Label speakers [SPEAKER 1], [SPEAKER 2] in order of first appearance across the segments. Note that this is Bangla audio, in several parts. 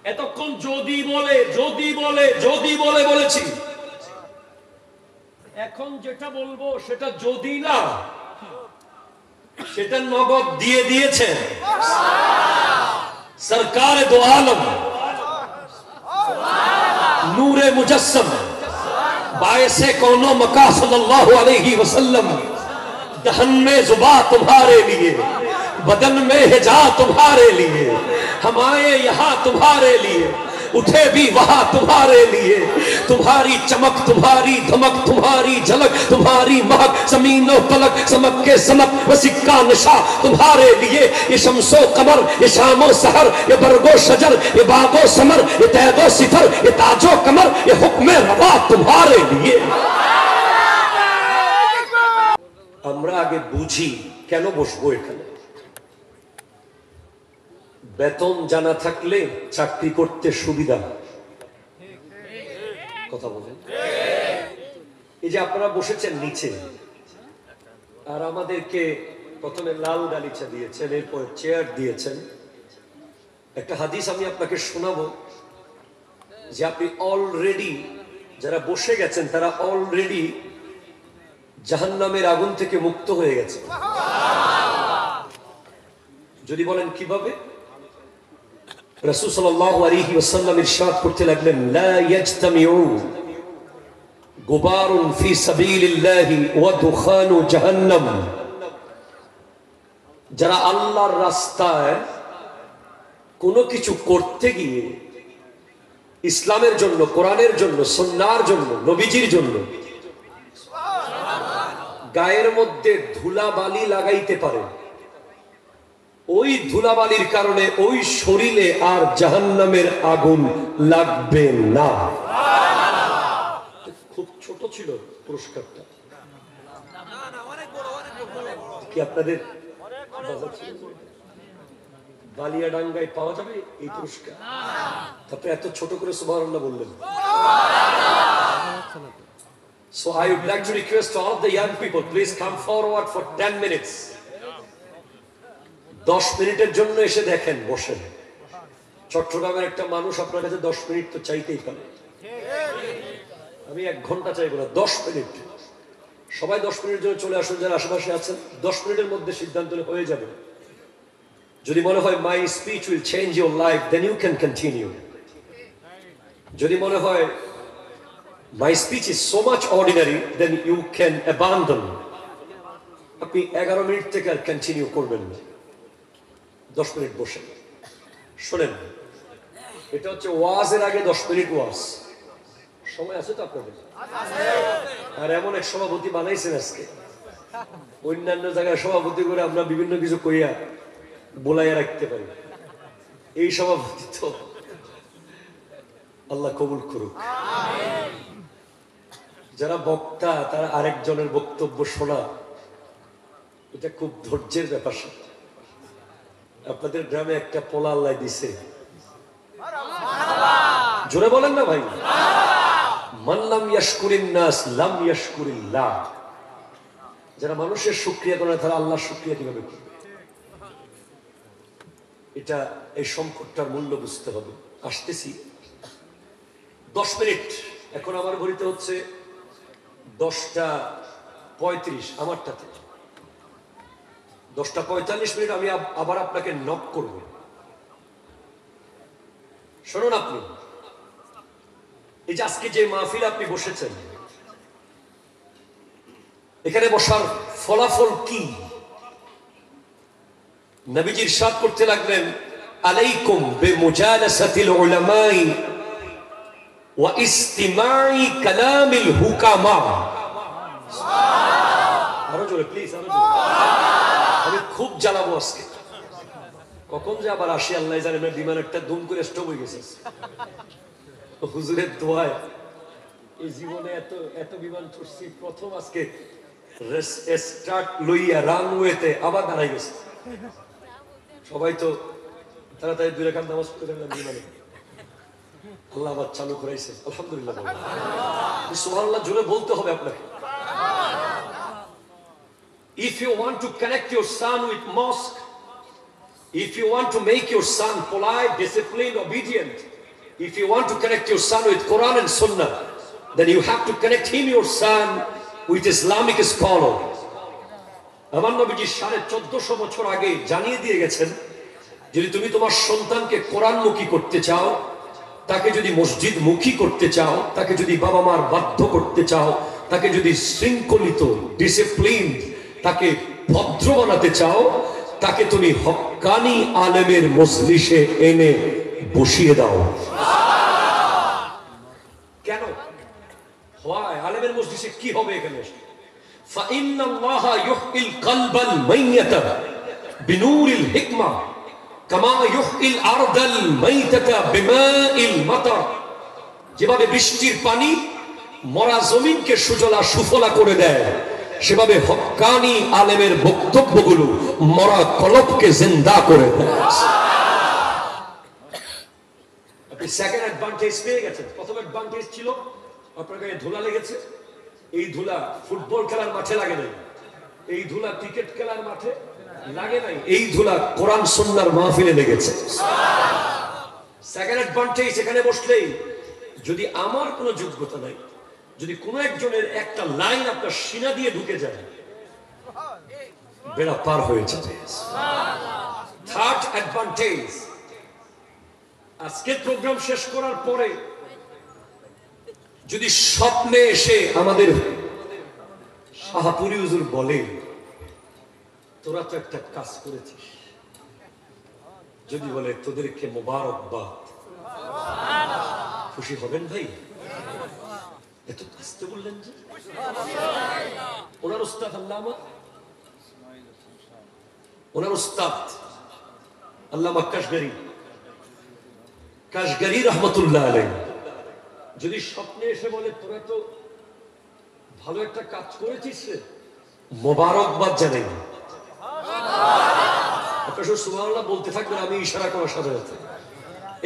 [SPEAKER 1] এতক্ষণ যদি বলে যদি বলে যদি বলে বলেছি, এখন যেটা বলবো সেটা যদি না, সেটা নগদ দিয়ে দিয়েছেন সরকার দো আলম নূরে মুজস্সম बायसे कौनो मका सल्लल्लाहु अलैहि वसल्लम। दहन में जुबा तुम्हारे लिए, बदन में हिजा तुम्हारे लिए, हम आए यहाँ तुम्हारे लिए, उठे भी वहां तुम्हारे लिए। तुम्हारी चमक, तुम्हारी धमक, तुम्हारी झलक, तुम्हारी महक, जमीनो पलक समक के समक व सिक्का नशा तुम्हारे लिए। ये शम्सो कमर, ये शामो सहर, ये बरगो शजर, ये बागो समर, ये तैदो सिफर, ये ताजो कमर, ये हुक्मे रवा तुम्हारे लिए। আমরা আগে বুঝি কেন বসবো এখানে। বেতন জানা থাকলে চাকরি করতে সুবিধা। কথা বলেন। এই যে আপনারা বসেছেন নিচে, আর আমাদেরকে প্রথমে লাল গালিচা দিয়েছেন, এরপর চেয়ার দিয়েছেন। একটা হাদিস আমি আপনাকে শোনাবো যে আপনি অলরেডি, যারা বসে গেছেন তারা অলরেডি জাহান্নামের আগুন থেকে মুক্ত হয়ে গেছে। যদি বলেন কিভাবে, রাসূল সাল্লাল্লাহু আলাইহি ওয়াসাল্লাম ইরশাদ করতে লাগলেন, লা ইয়াজতামিউ গুবারুন ফি সাবিলিল্লাহি ওয়া দুখানু জাহান্নাম। যারা আল্লাহর রাস্তায় কোনো কিছু করতে গিয়ে ইসলামের জন্য, কোরআনের জন্য, সুন্নাহর জন্য, নবীজির জন্য গায়ের মধ্যে ধুলাবালি লাগাইতে পারে, ওই ধুলাবালির কারণে ওই শরীরে আর জাহান্নামের আগুন লাগবে না। খুব ছোট ছিল পুরস্কারটা কি আপনাদের বালিয়াডাঙ্গায় পাওয়া যাবে এই পুরস্কার? তারপরে এত ছোট করে সুবহানাল্লাহ বললেন। So I would like to request all of the young people, please come forward for 10 minutes. 10 মিনিটের জন্য এসে দেখেন, বসেন। চট্টগ্রামের একটা মানুষ আপনার কাছে 10 মিনিট তো চাইতেই পারে। আমি 1 ঘন্টা চাইবো না, 10 মিনিট। সবাই 10 মিনিটের জন্য চলে আসুন যারা আশেপাশে আছেন। 10 মিনিটের মধ্যে সিদ্ধান্ত হয়ে যাবে। যদি মনে হয় my speech will change your life, then you can continue. যদি মনে হয় my speech is so much ordinary, then you can abandon. আপনি 11 মিনিট থেকে আর কন্টিনিউ করবেন না। 10 মিনিট বসে শোনেন। এটা হচ্ছে ওয়াজের আগে 10 মিনিট ওয়াজ। সময় আছে তো আপনাদের? আর এমন এক সভাপতি বানাইছেন আজকে, অন্যান্য জায়গায় সভাপতি করে আমরা বিভিন্ন কিছু কইয়া বলাইয়া রাখতে পারি। এই সভাপতি তো আল্লাহ কবুল করুক। যারা বক্তা তারা আরেকজনের বক্তব্য শোনা, এটা খুব ধৈর্যের ব্যাপার। আপনাদের গ্রামে একটা পোলা আল্লাহ দিছে, জোরে বলেন না ভাই। মান লাম ইয়াশকুরিন নাস লাম ইয়াশকুরিল্লাহ। যারা মানুষের শুকরিয়া করে না তারা আল্লাহর শুকরিয়া কিভাবে করবে? এটা, এই সম্পদটার মূল্য বুঝতে হবে। আসতেছি 10 মিনিট। এখন আমার ঘড়িতে হচ্ছে 10:35, আমারটাতে 10:45 মিনিট। আমি আবার আপনাকে নক করব। শুনুন, আপনি এই যে আজকে যে মাহফিল আপনি বসেছেন, এখানে বসার ফলাফল কি? নবীজি ইরশাদ করতে লাগলেন, আলাইকুম বিমুজালাসাতিল উলামাই ওয়া ইসতিমাই কালামিল হুকামা। আরো জোরে প্লিজ, আরো জোরে। আমি খুব জ্বালাবো আজকে। কখন যে আবার আসি আল্লাহ জানে। বিমান একটা দুম করে স্টপ হয়ে গেছে। হুজুরের দোয়ায় এই জীবনে এত এত বিমান ছুটছি, প্রথম আজকে স্টার্ট লইয়া রানওয়েতে আবার দাঁড়াই গেছে। সবাই তো তাড়াতাড়ি 2 রাকাত নামাজ পড়ে গেলাম বিমানে। আল্লাহ আবার চালু করাইছে, আলহামদুলিল্লাহ। সুবহানাল্লাহ জোরে বলতে হবে আপনাকে। If you want to connect your son with mosque, If you want to make your son polite, disciplined, obedient, if you want to connect your son with Quran and Sunnah, then you have to connect him, your son, with Islamic scholar. আমার নবীজি 1450 বছর আগে জানিয়ে দিয়ে গেছেন, যদি তুমি তোমার সন্তানকে কোরআনমুখী করতে চাও, তাকে যদি মসজিদ মুখী করতে চাও, তাকে যদি বাবা মার বাধ্য করতে চাও, তাকে যদি শৃঙ্খলিত, ডিসিপ্লিন, তাকে ভদ্র বানাতে চাও, তাকে তুমি হক্কানি আলেমের মজলিসে এনে বসিয়ে দাও। কেন? হয় আলেমের মজলিসে কি হবে এখানে? فإن الله يحيي القلب الميت بنور الحكمة كما يحيي الأرض الميتة بماء المطر। যেভাবে বৃষ্টির পানি মরা জমিনকে সুজলা সুফলা করে দেয়, সেভাবে হক্কানি আলেমের বক্তব্যগুলো মরা কলবকে জিন্দা করে দেয়। আপনি সেকেন্ড অ্যাডভান্টেজ পেয়ে গেছেন। প্রথম অ্যাডভান্টেজ ছিল আপনার গায়ে ধুলা লেগেছে। এই ধুলা ফুটবল খেলার মাঠে লাগে নাই, এই ধুলা ক্রিকেট খেলার মাঠে লাগে নাই, এই ধুলা কোরআন সুন্নাহর মাহফিলে লেগেছে। সেকেন্ড অ্যাডভান্টেজ, এখানে বসলেই যদি আমার কোনো যোগ্যতা নাই, যদি কোনো একজনের একটা লাইন আপনার সিনা দিয়ে ঢুকে যায়, বেড়া পার হয়ে যাবে। থার্ড অ্যাডভান্টেজ, আজকের প্রোগ্রাম শেষ করার পরে যদি স্বপ্নে এসে আমাদের শাহপুরী হুজুর বলে, তোরা তো একটা কাজ করেছিস, যদি বলে তোদেরকে মোবারকবাদ, খুশি হবেন ভাই? এত আসতে বললেন যে ওনার উস্তাদ আল্লামা, ওনার উস্তাদ আল্লামা কাশগরি রহমতুল্লাহ আলাইহি যদি স্বপ্নে এসে বলে তোরা তো ভালো একটা কাজ করেছিস, মোবারকবাদ জানাই, আপনার শুধু সুবহানাল্লাহ বলতে থাকবেন, আমি ইশারা করার সাথে সাথে।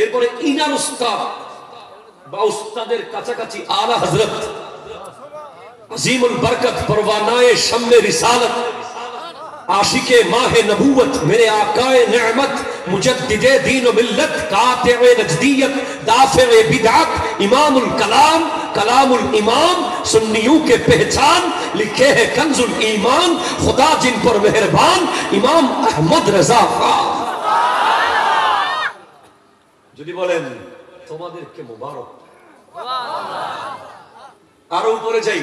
[SPEAKER 1] এরপরে ইনার উস্তাদ বা উস্তাদের কাছাকাছি আলা হযরত আজিমুল বরকত পরওয়ানায়ে শাম্মে রিসালত आशिके माहे नबूवत मेरे आकाए नेमत मुजद्दिदे दीन व मिल्लत कातिए नजदियत दाफिए बिदअत इमामुल कलाम कलामुल इमाम सुन्नियों के पहचान लिखे हैं कंजुल ईमान खुदा जिन पर मेहरबान इमाम अहमद रजा खान। যদি বলেন তোমাদেরকে মোবারক, আরো উপরে যাই,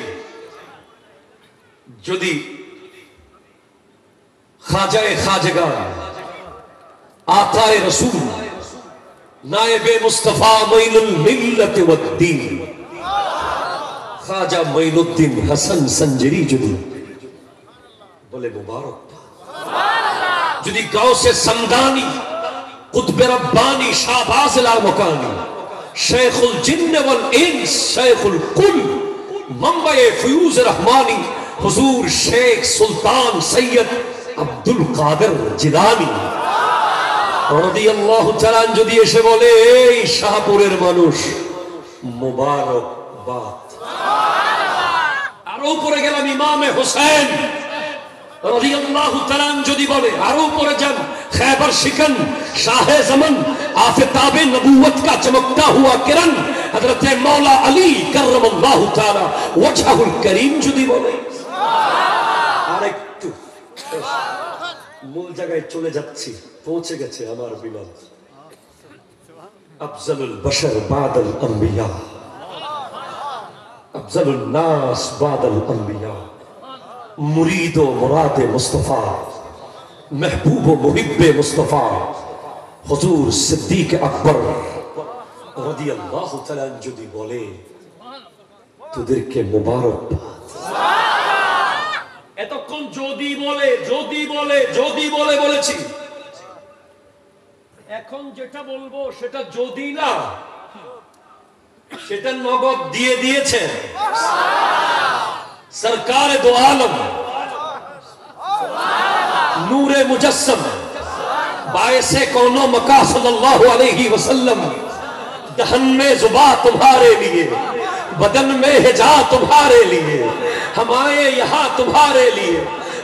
[SPEAKER 1] যদি খাজায়ে খাজগান আতায়ে রসুল নায়েবে মুস্তাফা মাইনুল মিল্লাত ওয়াদ দ্বীন খাজা মাইনুদ্দিন হাসান সঞ্জরি যদি বলে মুবারক, যদি গাউসে সমদানি কুতবে রব্বানি শাহবাজ লামকানি शेखुल जिन्न वल इंस शेखुल कुल मंबए फयूज रहमानी हुजूर शेख सुल्तान सैयद আব্দুল কাদের জিলানী রাদিয়াল্লাহু তাআলা যদি এসে বলে এই শাহপুরের মানুষ মোবারকবাদ। আরো উপরে গেলাম, ইমামে হোসেন রাদিয়াল্লাহু তাআলা যদি বলে, আরো উপরে যান, खैबर शिकन शाहे ज़मन आफताबे नबूवत का चमकता हुआ किरण हजरत मौला अली करमल्लाहु ताला वजहुल करीम যদি বলে। আরেকটু মূল জায়গায় চলে যাচ্ছি, পৌঁছে গেছে আমার বিমান। আফজালুল বশর বাদাল আম্বিয়া, আফজালুন নাস বাদাল আম্বিয়া, মুরিদ ও মুরাদে মুস্তাফা, महबूब मुहिब्बे मुस्तफा हुजूर सिद्दीक अकबर রাদিয়াল্লাহু তাআলা যদি বলে তোদেরকে মোবারকবাদ। এতক্ষণ যদি বলে যদি বলে যদি বলে বলেছি, এখন যেটা বলবো সেটা যদি না, সেটা নগদ দিয়ে দিয়েছে সরকার দো আলম नूरे मुजस्सम बायसे कौनो मका सल्लल्लाहु अलैहि वसल्लम, दहन में जुबा तुम्हारे लिए, बदन में हिजा तुम्हारे लिए, हम आए यहाँ तुम्हारे लिए,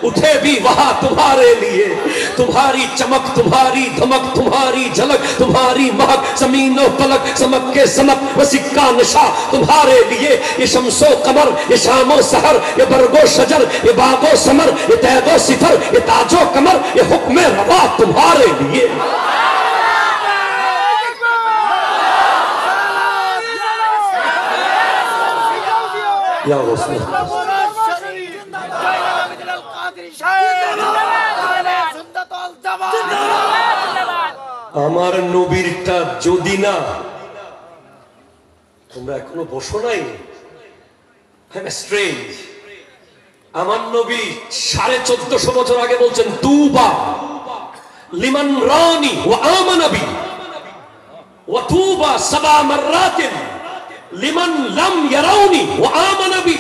[SPEAKER 1] उठे भी वहां तुम्हारे लिए। तुम्हारी चमक, तुम्हारी धमक, तुम्हारी झलक, तुम्हारी महक, जमीनो फलक समक के समक व सिक्का नशा तुम्हारे लिए। ये शम्सो कमर, ये शामो सहर, ये बरगो शजर, ये बागो समर, ये तैगो सिफर, ये ताजो कमर, ये हुक्म रवा तुम्हारे लिए। या আমার নবীরটা যদি না, তোমরা এখনো বসো নাই? স্ট্রেঞ্জ। আমার নবী 1450 বছর আগে বলছেন তুবা লিমান রানি ওয়া আমানা বি ওয়া তুবা সাবা মাররাতিন লিমান লাম ইয়ারাউনি ওয়া আমানা বি।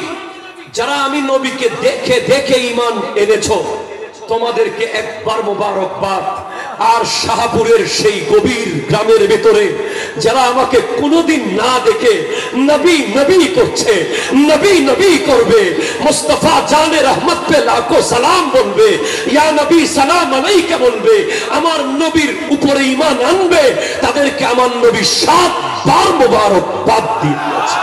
[SPEAKER 1] যারা আমি নবীকে দেখে দেখে ঈমান এনেছো তোমাদেরকে একবার মোবারকবাদ। আর শাহপুরের সেই গভীর গ্রামের ভেতরে যারা আমাকে কোনোদিন না দেখে নবী নবী করছে, নবী নবী করবে, মুস্তাফা জানে রহমত পে লাখো সালাম বলবে, ইয়া নবী সালাম আলাইকা বলবে, আমার নবীর উপরে ঈমান আনবে, তাদেরকে আমার নবী 7 বার মোবারকবাদ দিয়েছে।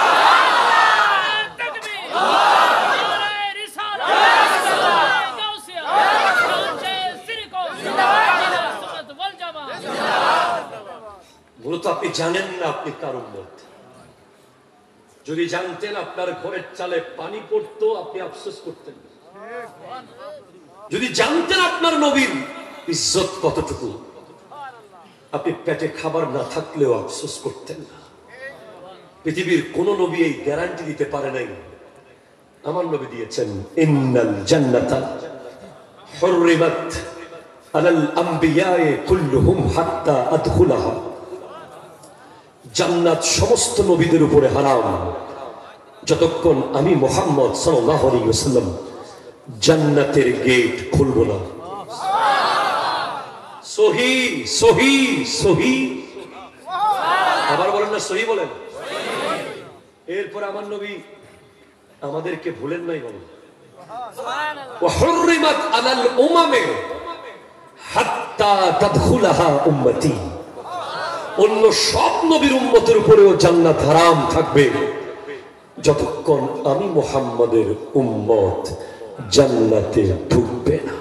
[SPEAKER 1] মূলত আপনি জানেন না আপনি কার উম্মত। যদি জানতেন আপনার ঘরের চালে পানি পড়তো আপনি আফসোস করতেন। যদি জানতেন আপনার নবীর ইজ্জত কতটুকু আপনি পেটে খাবার না থাকলেও আফসোস করতেন না। পৃথিবীর কোন নবী এই গ্যারান্টি দিতে পারে নাই। আমার নবী দিয়েছেন ইন্নাল জান্নাতা হুররিমাত আলাল আমবিয়ায়ে কুল্লুহুম হাত্তা আদখুলাহা। জান্নাত সমস্ত নবীদের উপরে হারাম যতক্ষণ আমি মুহাম্মদ সাল্লাল্লাহু আলাইহি ওয়াসাল্লাম জান্নাতের গেট খুলব না। সহি সহি সহি, আবার বলেন না সহি বলেন। এরপর আমার নবী আমাদেরকে ভুলেন নাই বলেন ওয়া হুররিমাত আলাল উমামে হাত্তা তাদখুলাহা উম্মতি। অন্য সব নবীর উম্মতের উপরেও জান্নাত হারাম থাকবে যতক্ষণ আমি মুহাম্মাদের উম্মত জান্নাতে ঢুকবে না।